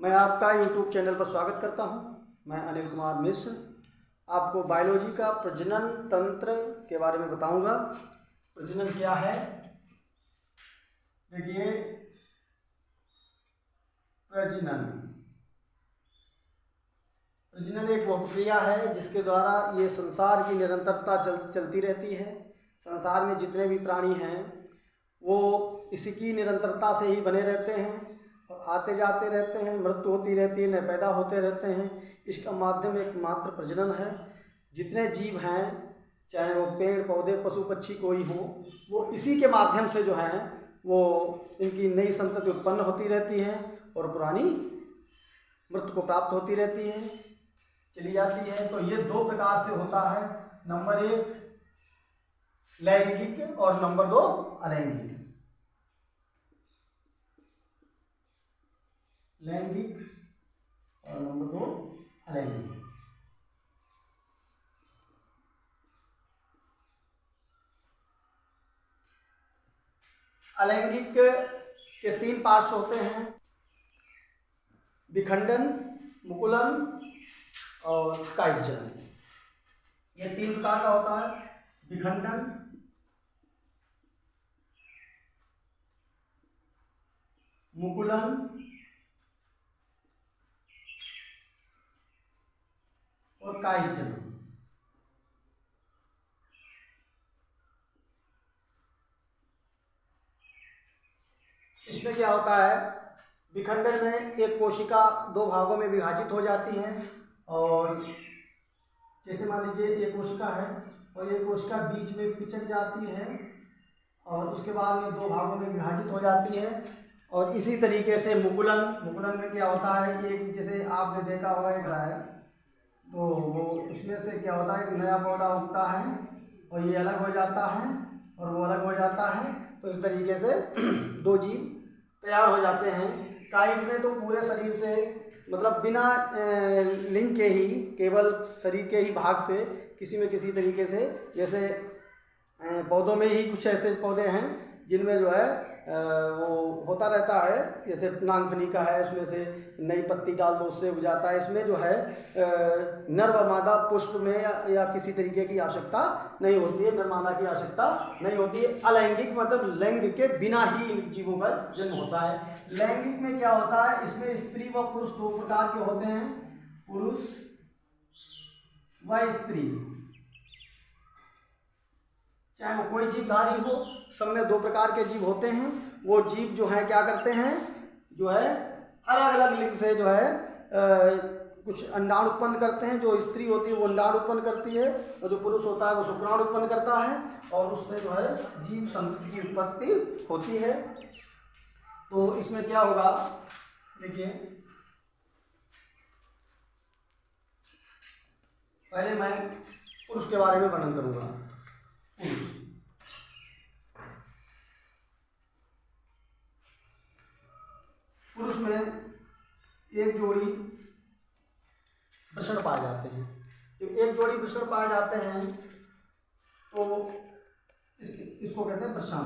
मैं आपका YouTube channel पर स्वागत करता हूं। मैं अनिल कुमार मिश्र आपको बायोलॉजी का प्रजनन तंत्र के बारे में बताऊंगा। प्रजनन क्या है? देखिए, प्रजनन एक वो प्रक्रिया है जिसके द्वारा ये संसार की निरंतरता चलती रहती है। संसार में जितने भी प्राणी हैं वो इसी की निरंतरता से ही बने रहते हैं और आते जाते रहते हैं, मृत्यु होती रहती है, नए पैदा होते रहते हैं। इसका माध्यम एकमात्र प्रजनन है। जितने जीव हैं, चाहे वो पेड़ पौधे पशु पक्षी कोई हो, वो इसी के माध्यम से जो है वो इनकी नई संतति उत्पन्न होती रहती है और पुरानी मृत्यु को प्राप्त होती रहती है, चली जाती है। तो ये दो प्रकार से होता है। नंबर 1 लैंगिक और नंबर 2 अलैंगिक। लैंगिक और नंबर 2 अलैंगिक। अलैंगिक के 3 पार्ट्स होते हैं: विखंडन, मुकुलन और कायिकजनन। ये 3 प्रकार का होता है: विखंडन, मुकुलन और कायिकजनन। इसमें क्या होता है? विखंडन में एक कोशिका 2 भागों में विभाजित हो जाती है और जैसे मान लीजिए एक कोशिका है और ये कोशिका बीच में पिचक जाती है और उसके बाद में 2 भागों में विभाजित हो जाती है। और इसी तरीके से मुकुलन में क्या होता है, एक जैसे आपने देखा होगा एक है तो वो उसमें से क्या होता है, एक नया पौधा उगता है और ये अलग हो जाता है और वो अलग हो जाता है। तो इस तरीके से 2 जीव तैयार हो जाते हैं। कायिक में तो पूरे शरीर से, मतलब बिना लिंग के ही, केवल शरीर के ही भाग से किसी में किसी तरीके से, जैसे पौधों में ही कुछ ऐसे पौधे हैं जिनमें जो है वो होता रहता है, जैसे नागफनी का है, उसमें से नई पत्ती डाल दो उससे उग जाता है। इसमें जो है नर व मादा पुष्प में या किसी तरीके की आवश्यकता नहीं होती है, नर मादा की आवश्यकता नहीं होती है। अलैंगिक मतलब लिंग के बिना ही इन जीवों का जन्म होता है। लैंगिक में क्या होता है, इसमें स्त्री व पुरुष 2 प्रकार के होते हैं, पुरुष व स्त्री। चाहे वो कोई जीवधारी हो, सब में 2 प्रकार के जीव होते हैं। वो जीव जो है क्या करते हैं, जो है अलग अलग लिंग से जो है कुछ अंडाणु उत्पन्न करते हैं। जो स्त्री होती है वो अंडाणु उत्पन्न करती है और जो पुरुष होता है वो शुक्राणु उत्पन्न करता है और उससे जो है जीव संतति की उत्पत्ति होती है। तो इसमें क्या होगा, देखिए पहले मैं पुरुष के बारे में वर्णन करूंगा। पुरुष में एक जोड़ी वृषण पाए जाते हैं। जब एक जोड़ी वृषण पाए जाते हैं तो इसको कहते हैं वृषण।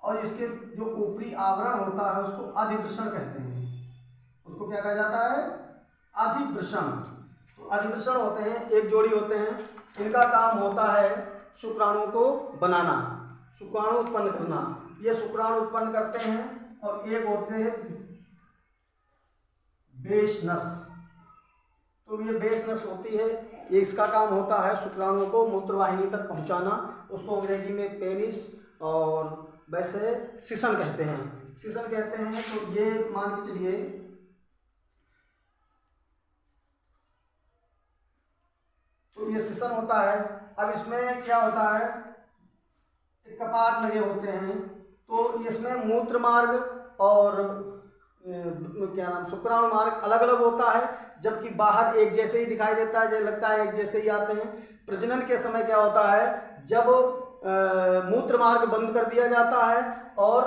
और इसके जो ऊपरी आवरण होता है उसको अधिवृषण कहते हैं। उसको क्या कहा जाता है? अधिवृषण। तो अधिवृषण होते हैं, एक जोड़ी होते हैं। इनका काम होता है शुक्राणु को बनाना, शुक्राणु उत्पन्न करना। ये शुक्राणु उत्पन्न करते हैं और एक होते हैं बेशनस। तो ये बेशनस होती है, ये इसका काम होता है शुक्राणु को मूत्रवाहिनी तक पहुंचाना। उसको अंग्रेजी में पेनिस और वैसे सिसन कहते हैं, सिसन कहते हैं। तो ये मान के चलिए तो ये सिसन होता है। अब इसमें क्या होता है, कपाट लगे होते हैं। तो इसमें मूत्र मार्ग और क्या नाम, शुक्राणु मार्ग अलग अलग होता है, जबकि बाहर एक जैसे ही दिखाई देता है, जैसे लगता है एक जैसे ही आते हैं। प्रजनन के समय क्या होता है, जब मूत्र मार्ग बंद कर दिया जाता है और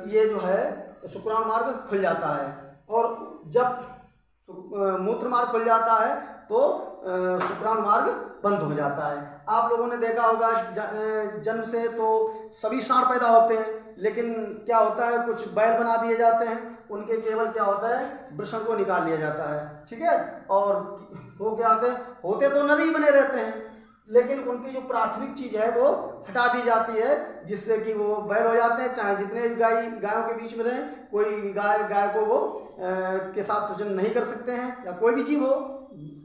ये जो है शुक्राणु मार्ग खुल जाता है। और जब मूत्र मार्ग खुल जाता है तो शुक्राणु मार्ग बंद हो जाता है। आप लोगों ने देखा होगा जन्म से तो सभी सांड पैदा होते हैं, लेकिन क्या होता है कुछ बैल बना दिए जाते हैं, उनके केवल क्या होता है वृषण को निकाल लिया जाता है, ठीक है। और वो क्या होते तो नर ही बने रहते हैं, लेकिन उनकी जो प्राथमिक चीज है वो हटा दी जाती है, जिससे कि वो बैल हो जाते हैं। चाहे जितने भी गायों के बीच में रहें, कोई गाय को वो के साथ प्रजनन नहीं कर सकते हैं, या कोई भी जीव हो,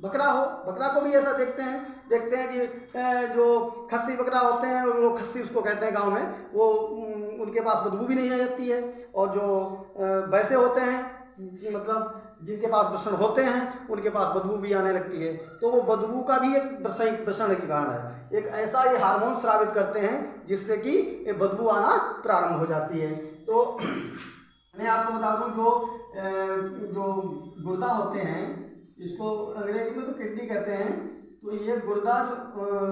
बकरा को भी ऐसा देखते हैं कि जो खस्सी बकरा होते हैं, वो खस्सी उसको कहते हैं गांव में, वो उनके पास बदबू भी नहीं आ जाती है। और जो वैसे होते हैं मतलब जिनके पास वृषण होते हैं, उनके पास बदबू भी आने लगती है। तो वो बदबू का भी एक वृषण के कारण है, एक ऐसा ये हार्मोन स्रावित करते हैं जिससे कि ये बदबू आना प्रारंभ हो जाती है। तो मैं आपको बता दूं जो गुर्दा होते हैं, इसको अंग्रेजी में तो किडनी कहते हैं। तो ये गुर्दा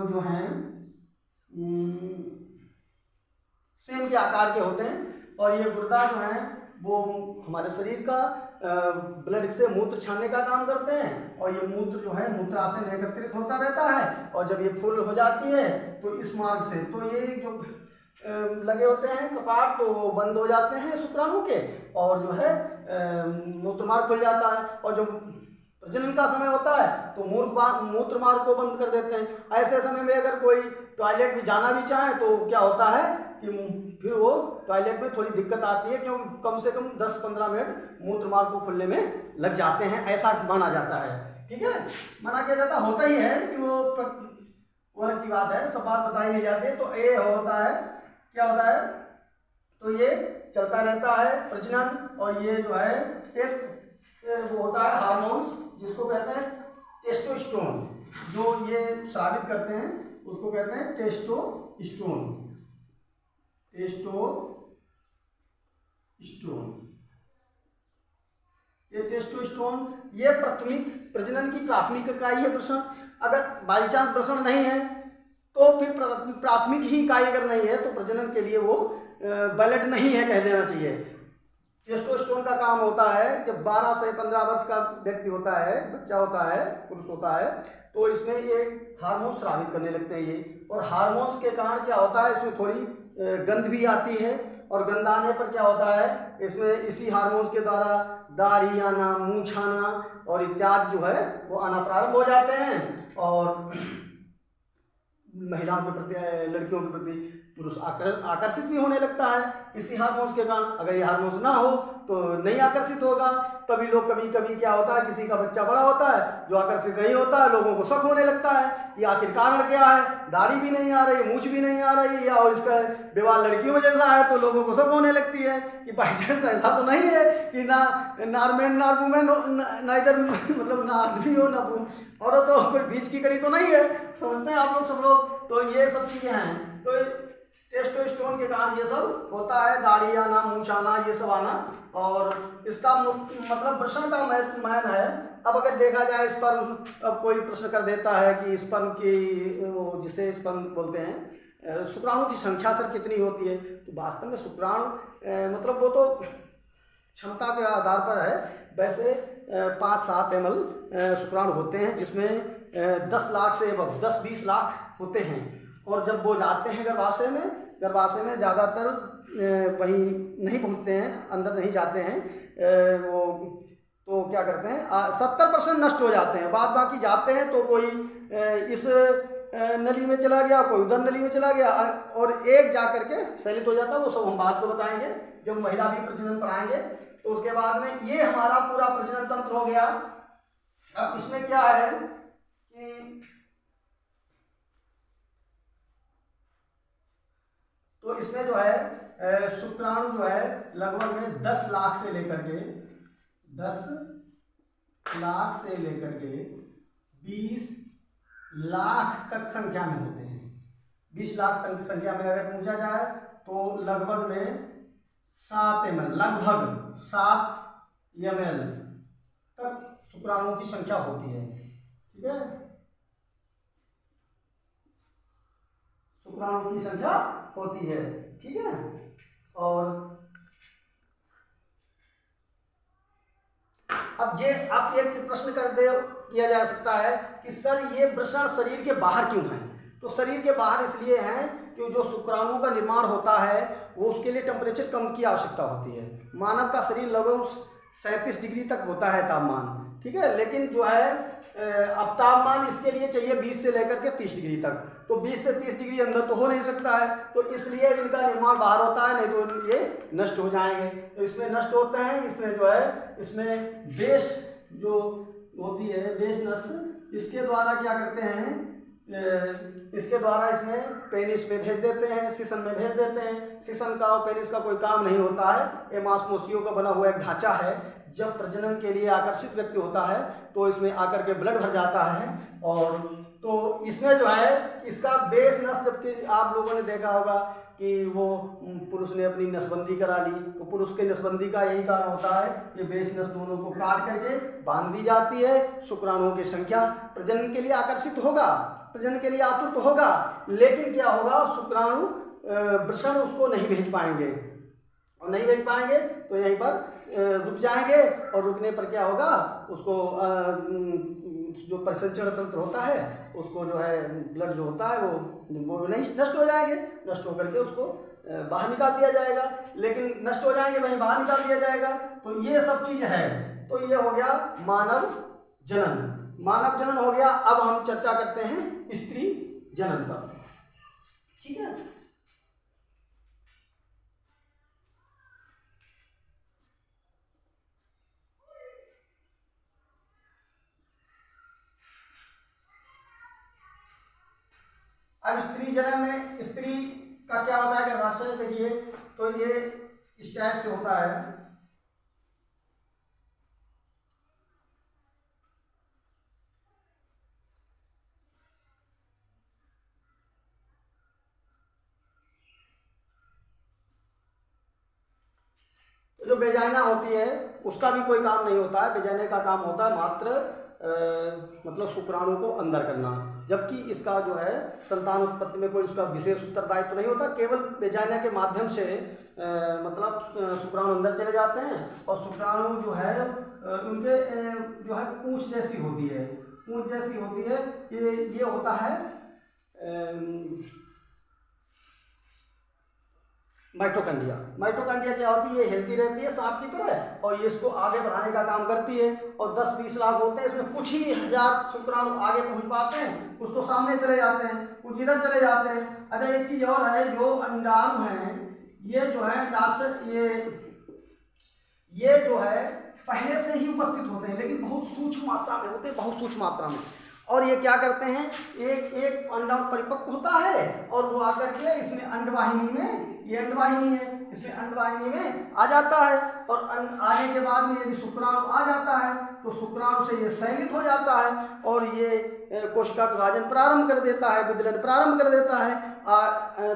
जो हैं सेम के आकार के होते हैं, और ये गुर्दा जो हैं वो हमारे शरीर का ब्लड से मूत्र छानने का काम करते हैं, और ये मूत्र जो है मूत्राशय में एकत्रित होता रहता है, और जब ये फुल हो जाती है तो इस मार्ग से तो ये जो लगे होते हैं कपाट, तो वो बंद हो जाते हैं शुक्राणु के, और जो है मूत्र मार्ग खुल जाता है। और जो प्रजनन का समय होता है तो मूत्र मार्ग को बंद कर देते हैं। ऐसे समय में अगर कोई टॉयलेट में जाना भी चाहे तो क्या होता है कि फिर वो टॉयलेट में थोड़ी दिक्कत आती है, क्योंकि कम से कम 10-15 मिनट मूत्र मार्ग को खुलने में लग जाते हैं, ऐसा माना जाता है, ठीक है। माना किया जाता होता ही है कि वो अलग की बात है, सब बात बताई नहीं जाती। तो ये होता है, क्या होता है, तो ये चलता रहता है प्रजनन, और ये जो है एक वो होता है हार्मोन्स जिसको कहते हैं टेस्टोस्टेरोन, जो ये स्रावित करते हैं उसको कहते हैं टेस्टोस्टेरोन। ये टेस्टोस्टेरोन ये प्रजनन की प्राथमिक इकाई है वृषण। अगर बाई चांस वृषण नहीं है तो फिर प्राथमिक ही इकाई अगर नहीं है तो प्रजनन के लिए वो वैलिड नहीं है, कह देना चाहिए। टेस्टोस्टेरोन का काम होता है जब 12 से 15 वर्ष का व्यक्ति होता है, बच्चा होता है, पुरुष होता है, तो इसमें ये हार्मोन स्रावित करने लगते हैं ये। और हार्मोन्स के कारण क्या होता है, इसमें थोड़ी गंध भी आती है, और गंध आने पर क्या होता है, इसमें इसी हार्मोन्स के द्वारा दाढ़ी आना, मूंछ आना और इत्यादि जो है वो आना प्रारंभ हो जाते हैं। और महिलाओं के प्रति, लड़कियों के प्रति पुरुष आकर्षित भी होने लगता है इसी हार्मोन्स के कारण। अगर ये हार्मोन्स ना हो तो नहीं आकर्षित होगा। तभी लोग कभी क्या होता है, किसी का बच्चा बड़ा होता है जो आकर्षित नहीं होता है, लोगों को शक होने लगता है कि आखिर कारण क्या है, दाढ़ी भी नहीं आ रही, मूछ भी नहीं आ रही, या और इसका विवाह लड़कियों में जैसा है, तो लोगों को शक होने लगती है कि बाई चांस ऐसा तो नहीं है कि ना मैन ना वुमेन, ना इधर मतलब ना आदमी हो ना औरत हो, कोई बीच की कड़ी तो नहीं है, समझते हैं आप लोग सब लोग। तो ये सब चीजें हैं, तो टेस्टोस्टेरोन के कारण ये सब होता है, दाढ़ी आना, मूंछ आना, ये सब आना। और इसका मतलब वृषण का मैन है। अब अगर देखा जाए स्पर्म, अब कोई प्रश्न कर देता है कि स्पर्म की, जिसे स्पर्म बोलते हैं, शुक्राणु की संख्या सर कितनी होती है, तो वास्तव में शुक्राणु मतलब वो तो क्षमता के आधार पर है। वैसे 5-7 ml शुक्राणु होते हैं, जिसमें 10 लाख से 10-20 लाख होते हैं। और जब वो जाते हैं गर्भाशय में ज़्यादातर वहीं नहीं पहुंचते हैं, अंदर नहीं जाते हैं, वो तो क्या करते हैं 70% नष्ट हो जाते हैं, बाद बाकी जाते हैं। तो कोई इस नली में चला गया, कोई उधर नली में चला गया, और एक जा करके शैलित हो जाता है। वो सब हम बात को बताएंगे जब महिला भी प्रजनन पढ़ाएंगे। तो उसके बाद में ये हमारा पूरा प्रजनन तंत्र हो गया। अब इसमें क्या है कि तो इसमें जो है शुक्राणु जो है लगभग में 10 लाख से लेकर के 20 लाख तक संख्या में होते हैं। 20 लाख तक संख्या में अगर पूछा जाए तो लगभग में 7 ml तक शुक्राणुओं की संख्या होती है, ठीक है। शुक्राणुओं की संख्या होती है, ठीक है। और अब ये आप एक प्रश्न कर दे किया जा सकता है कि सर ये वृषण शरीर के बाहर क्यों है? तो शरीर के बाहर इसलिए हैं कि जो शुक्राणुओं का निर्माण होता है वो उसके लिए टेम्परेचर कम की आवश्यकता होती है। मानव का शरीर लगभग 37 डिग्री तक होता है तापमान, ठीक है, लेकिन जो है अब तापमान इसके लिए चाहिए 20 से लेकर के 30 डिग्री तक, तो 20 से 30 डिग्री अंदर तो हो नहीं सकता है, तो इसलिए इनका निर्माण बाहर होता है, नहीं तो ये नष्ट हो जाएंगे। तो इसमें नष्ट होते हैं, इसमें जो है इसमें बेस जो होती है बेस नस, इसके द्वारा क्या करते हैं, इसके द्वारा इसमें पेनिस में भेज देते हैं, सिसन में भेज देते हैं। सिसन का और पेनिस का कोई काम नहीं होता है, ये मांसपेशियों का बना हुआ एक ढांचा है। जब प्रजनन के लिए आकर्षित व्यक्ति होता है तो इसमें आकर के ब्लड भर जाता है, और तो इसमें जो है इसका बेस नस, जबकि आप लोगों ने देखा होगा कि वो पुरुष ने अपनी नसबंदी करा ली, तो पुरुष के नसबंदी का यही कारण होता है, ये बेस नस दोनों को काट करके बांध दी जाती है। शुक्राणुओं की संख्या प्रजनन के लिए आकर्षित होगा, प्रजनन के लिए आतुर होगा, लेकिन क्या होगा, शुक्राणु वृषण उसको नहीं भेज पाएंगे, और नहीं भेज पाएंगे तो यहीं पर रुक जाएंगे, और रुकने पर क्या होगा, उसको जो परिसंचरण तंत्र होता है उसको जो है ब्लड जो होता है वो नहीं नष्ट हो जाएंगे, नष्ट होकर के उसको बाहर निकाल दिया जाएगा, लेकिन नष्ट हो जाएंगे वहीं बाहर निकाल दिया जाएगा। तो ये सब चीज है। तो ये हो गया मानव जनन, मानव जनन हो गया। अब हम चर्चा करते हैं स्त्री जनन पर, ठीक है। अब स्त्री जनन में स्त्री का क्या होता है, गर्भाशय देखिए तो ये इस टाइप से होता है, जो वेजाइना होती है उसका भी कोई काम नहीं होता है। वेजाइना का काम होता है मात्र मतलब शुक्राणु को अंदर करना, जबकि इसका जो है संतान उत्पत्ति में कोई उसका विशेष उत्तरदायित्व तो नहीं होता। केवल वेजाइना के माध्यम से मतलब शुक्राणु अंदर चले जाते हैं, और शुक्राणु जो है उनके जो है पूंछ जैसी होती है, पूंछ जैसी होती है, ये होता है माइटोकॉन्ड्रिया। माइटोकॉन्ड्रिया क्या होती है, ये हिलती रहती है सांप की तरह, और ये इसको आगे बढ़ाने का काम करती है, और 10-20 लाख होते हैं, इसमें कुछ ही हजार शुक्राणु आगे पहुंच पाते हैं, कुछ तो सामने चले जाते हैं, कुछ इधर चले जाते हैं। अच्छा एक चीज और है, जो अंडाणु हैं ये जो है अंडाशय ये जो है पहले से ही उपस्थित होते हैं, लेकिन बहुत सूक्ष्म मात्रा में होते हैं, बहुत सूक्ष्म मात्रा में। और ये क्या करते हैं, एक अंडाणु परिपक्व होता है और वो आकर के इसमें अंडवाहिनी में, ये अंडवाहिनी है, इसमें अंडवाहिनी में आ जाता है, और आने के बाद में यदि शुक्राणु आ जाता है तो शुक्राणु से ये संयुक्त हो जाता है, और ये कोशिका विभाजन प्रारंभ कर देता है, विदलन प्रारंभ कर देता है।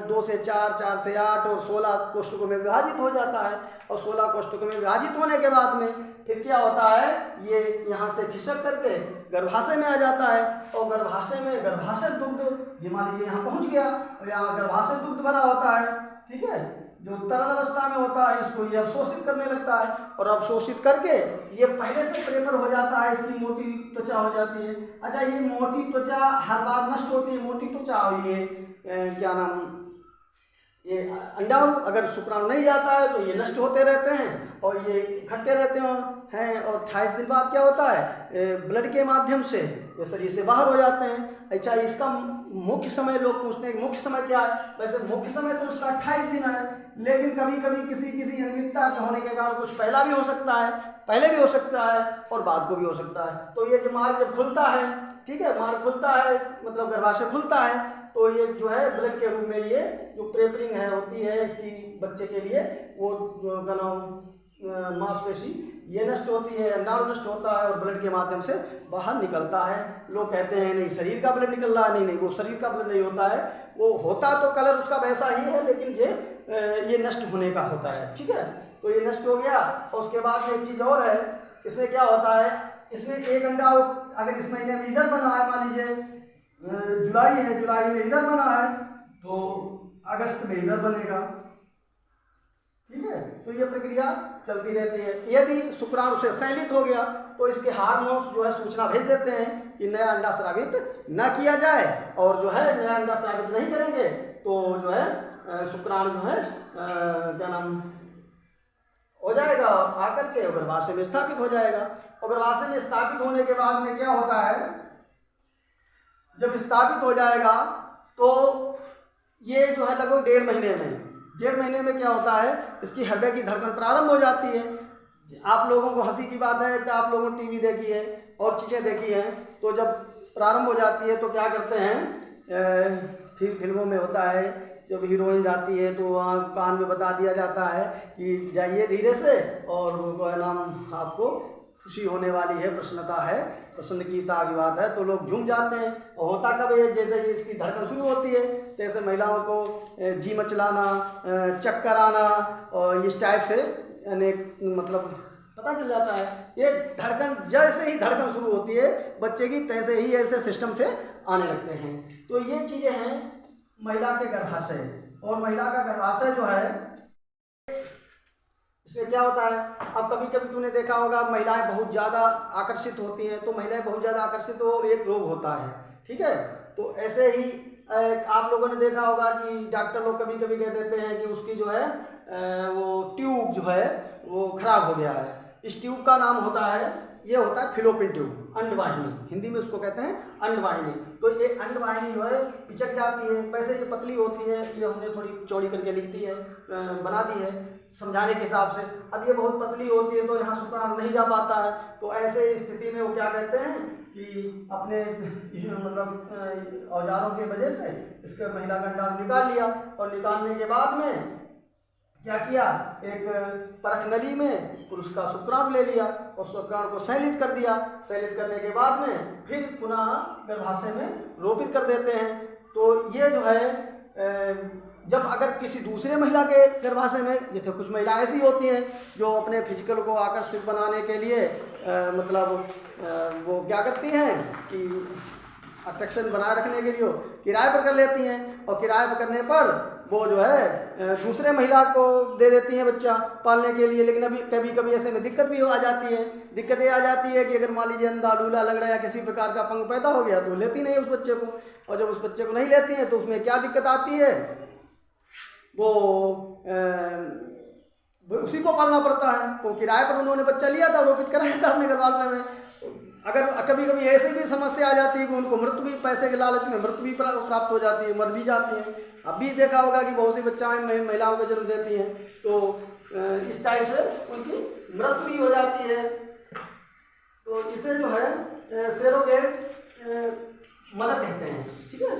2 से 4, 4 से 8 और 16 कोष्ठकों में विभाजित हो जाता है, और 16 कोष्ठकों में विभाजित होने के बाद में फिर क्या होता है, ये यहाँ से खिसक करके गर्भाशय में आ जाता है, और गर्भाशय में गर्भाशय दुग्ध, ये मान लीजिए यहाँ पहुँच गया, और यहाँ गर्भाशय दुग्ध बना होता है, ठीक है, जो तरल अवस्था में होता है इसको ये अवशोषित करने लगता है, और अवशोषित करके ये पहले से प्रेपर हो जाता है, इसकी मोटी त्वचा हो जाती है। अच्छा ये मोटी त्वचा हर बार नष्ट होती है, मोटी त्वचा, और ये क्या नाम, ये अंडाणु अगर शुक्राणु नहीं जाता है तो ये नष्ट होते रहते हैं, और ये इकट्ठे रहते हैं, और 28 दिन बाद क्या होता है, ब्लड के माध्यम से ये शरीर से बाहर हो जाते हैं। अच्छा इसका मुख्य समय, लोग पूछते हैं मुख्य समय क्या है, वैसे मुख्य समय तो उसका 28 दिन है, लेकिन कभी कभी किसी अनियमितता होने के कारण कुछ पहला भी हो सकता है, पहले भी हो सकता है, और बाद को भी हो सकता है। तो ये जो मार्ग जब खुलता है, ठीक है, मार्ग खुलता है मतलब गर्भाशय खुलता है, तो ये जो है ब्लड के रूप में ये जो प्रेपरिंग है होती है इसकी बच्चे के लिए, वो क्या नाम मांसपेशी ये नष्ट होती है, अंडाणु नष्ट होता है, और ब्लड के माध्यम से बाहर निकलता है। लोग कहते हैं नहीं शरीर का ब्लड निकल रहा है, नहीं वो शरीर का ब्लड नहीं होता है, वो होता तो कलर उसका वैसा ही है, लेकिन ये नष्ट होने का होता है, ठीक है। तो ये नष्ट हो गया, और उसके बाद एक चीज़ और है, इसमें क्या होता है, इसमें एक अंडा अगर इस महीने में इधर बना है, मान लीजिए जुलाई है, जुलाई में इधर बना है तो अगस्त में इधर बनेगा, ठीक है। तो ये प्रक्रिया चलती रहती है। यदि शुक्राणु से संयलित हो गया तो इसके हार्मोन्स जो है सूचना भेज देते हैं कि नया अंडा स्रावित न किया जाए, और जो है नया अंडा स्रावित नहीं करेंगे तो जो है शुक्राणु जो है क्या नाम हो जाएगा, आकर के गर्भाशय में स्थापित हो जाएगा। और गर्भाशय में स्थापित होने के बाद में क्या होता है, जब स्थापित हो जाएगा तो ये जो है लगभग 1.5 महीने में क्या होता है, इसकी हृदय की धड़कन प्रारंभ हो जाती है। आप लोगों को हंसी की बात है कि आप लोगों ने टीवी देखी है और चीज़ें देखी हैं, तो जब प्रारंभ हो जाती है तो क्या करते हैं, फिल्मों में होता है जब हीरोइन जाती है तो वहाँ कान में बता दिया जाता है कि जाइए धीरे से और वो नाम आपको खुशी होने वाली है, प्रसन्नता है, प्रसन्नता की बात है, तो लोग झूम जाते हैं। और होता कब है, जैसे इसकी धड़कन शुरू होती है जैसे महिलाओं को जी मचलाना, चक्कर आना और इस टाइप से अनेक मतलब पता चल जाता है। ये धड़कन जैसे ही धड़कन शुरू होती है बच्चे की, तैसे ही ऐसे सिस्टम से आने लगते हैं। तो ये चीज़ें हैं महिला के गर्भाशय। और महिला का गर्भाशय जो है इसमें क्या होता है, अब कभी कभी तूने देखा होगा महिलाएं बहुत ज़्यादा आकर्षित होती हैं, तो महिलाएं बहुत ज़्यादा आकर्षित हो एक रोग होता है, ठीक है। तो ऐसे ही आप लोगों ने देखा होगा कि डॉक्टर लोग कभी कभी कह देते हैं कि उसकी जो है वो ट्यूब जो है वो खराब हो गया है। इस ट्यूब का नाम होता है, ये होता है फिलोपियन ट्यूब, अंडवाहिनी, हिंदी में उसको कहते हैं अंडवाहिनी। तो ये अंडवाहिनी जो है पिचक जाती है, वैसे ये पतली होती है, ये हमने थोड़ी चौड़ी करके लिख दी है, बना दी है समझाने के हिसाब से। अब ये बहुत पतली होती है तो यहाँ शुक्राणु नहीं जा पाता है, तो ऐसे स्थिति में वो क्या कहते हैं कि अपने मतलब औजारों की वजह से इसके महिला का अंडाणु निकाल लिया, और निकालने के बाद में क्या किया, एक परख नली में पुरुष का शुक्राणु ले लिया और शुक्राणु को संलित कर दिया। संलित करने के बाद में फिर पुनः गर्भाशय में रोपित कर देते हैं। तो ये जो है जब अगर किसी दूसरे महिला के गर्भाशय में, जैसे कुछ महिलाएं ऐसी होती हैं जो अपने फिजिकल को आकर्षित बनाने के लिए मतलब वो क्या करती हैं कि अट्रैक्शन बनाए रखने के लिए किराए पर कर लेती हैं, और किराए पर करने पर वो जो है दूसरे महिला को दे देती हैं बच्चा पालने के लिए। लेकिन अभी कभी कभी ऐसे में दिक्कत भी आ जाती है। दिक्कत ये आ जाती है कि अगर मान लीजिए अंधा लूला लग रहा है या किसी प्रकार का पंग पैदा हो गया तो लेती नहीं उस बच्चे को, और जब उस बच्चे को नहीं लेती है तो उसमें क्या दिक्कत आती है, वो उसी को पालना पड़ता है। तो किराए पर उन्होंने बच्चा लिया था, रोपित कराया था अपने गर्भाशय में। अगर कभी कभी ऐसी भी समस्या आ जाती है कि उनको मृत्यु भी, पैसे के लालच में मृत्यु भी प्राप्त हो जाती है, मर भी जाती है। अब भी देखा होगा कि बहुत सी बच्चाएं महिलाओं को जन्म देती हैं तो इस टाइप से उनकी मृत्यु भी हो जाती है। तो इसे जो है सेरोगेट मदर कहते हैं, ठीक है,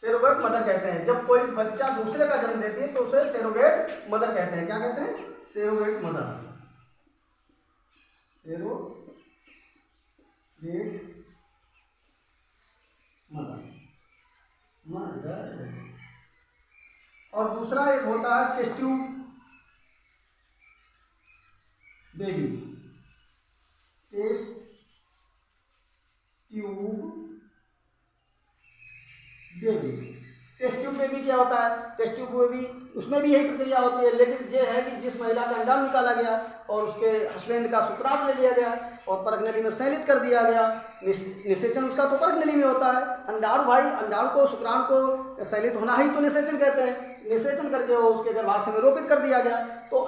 सेरोगेट मदर कहते हैं। जब कोई बच्चा दूसरे का जन्म देती है तो उसे सेरोगेट मदर कहते हैं। क्या कहते हैं, सेरोगेट मदर, सेरोगेट मदर। और दूसरा एक होता है test tube baby, test tube baby. Test tube baby क्या होता है, टेस्ट ट्यूब बेबी उसमें भी यही प्रक्रिया होती है, लेकिन ये है कि जिस महिला का अंडाणु निकाला गया और उसके हस्बैंड का शुक्राणु ले लिया गया और परख नली में संलित कर दिया गया। निषेचन उसका तो परख नली में होता है। अंडाणु भाई, अंडाणु को शुक्राणु को संलित होना ही तो निषेचन कहते हैं। निषेचन करके वो उसके गर्भाशय में रोपित कर दिया गया, तो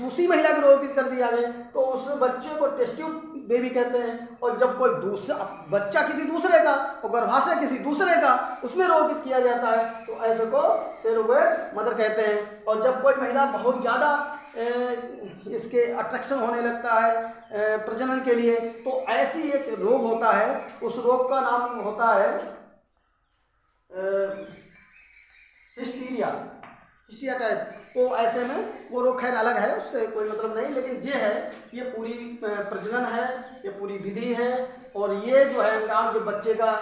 उसी महिला को रोपित कर दिया गया, तो उस बच्चे को टेस्ट ट्यूब बेबी कहते हैं। और जब कोई दूसरा बच्चा किसी दूसरे का और गर्भाशय किसी दूसरे का उसमें रोपित किया जाता है तो ऐसे को सेरोगेट मदर कहते हैं। और जब कोई महिला बहुत ज़्यादा इसके अट्रैक्शन होने लगता है प्रजनन के लिए, तो ऐसी एक रोग होता है, उस रोग का नाम होता है हिस्टीरिया, हिस्टीरिया टाइप। तो ऐसे में वो रोग खैर अलग है, उससे कोई मतलब नहीं, लेकिन ये है, ये पूरी प्रजनन है, ये पूरी विधि है। और ये जो है अंडाणु जो बच्चे का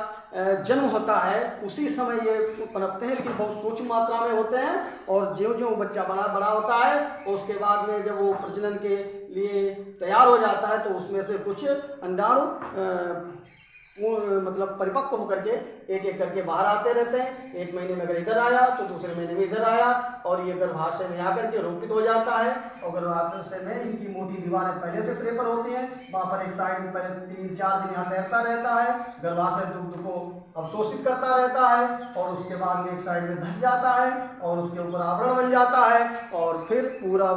जन्म होता है उसी समय ये पनपते हैं, लेकिन बहुत सूक्ष्म मात्रा में होते हैं। और ज्यों-ज्यों बच्चा बड़ा होता है और उसके बाद में जब वो प्रजनन के लिए तैयार हो जाता है तो उसमें से कुछ अंडाणु मतलब परिपक्व होकर के एक एक करके बाहर आते रहते हैं। एक महीने में अगर इधर आया तो दूसरे महीने में इधर आया, और ये गर्भाशय में आकर के रोपित हो जाता है। और गर्भाशय में इनकी मोटी दीवारें पहले से प्रेपर होती हैं, वहाँ पर एक साइड में पहले 3-4 दिन यहाँ तैरता रहता है, गर्भाशय दुग्ध को अवशोषित करता रहता है, और उसके बाद में एक साइड में धंस जाता है और उसके ऊपर आवरण बन जाता है, और फिर पूरा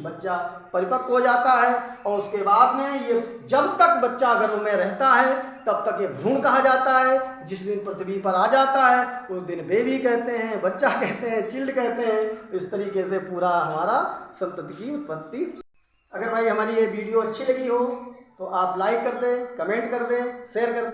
बच्चा परिपक्व हो जाता है। और उसके बाद में ये जब तक बच्चा गर्भ में रहता है तब तक ये भ्रूण कहा जाता है। जिस दिन पृथ्वी पर आ जाता है उस दिन बेबी कहते हैं, बच्चा कहते हैं, चिल्ड कहते हैं। इस तरीके से पूरा हमारा संतति की उत्पत्ति। अगर भाई हमारी ये वीडियो अच्छी लगी हो तो आप लाइक कर दें, कमेंट कर दें, शेयर कर दें।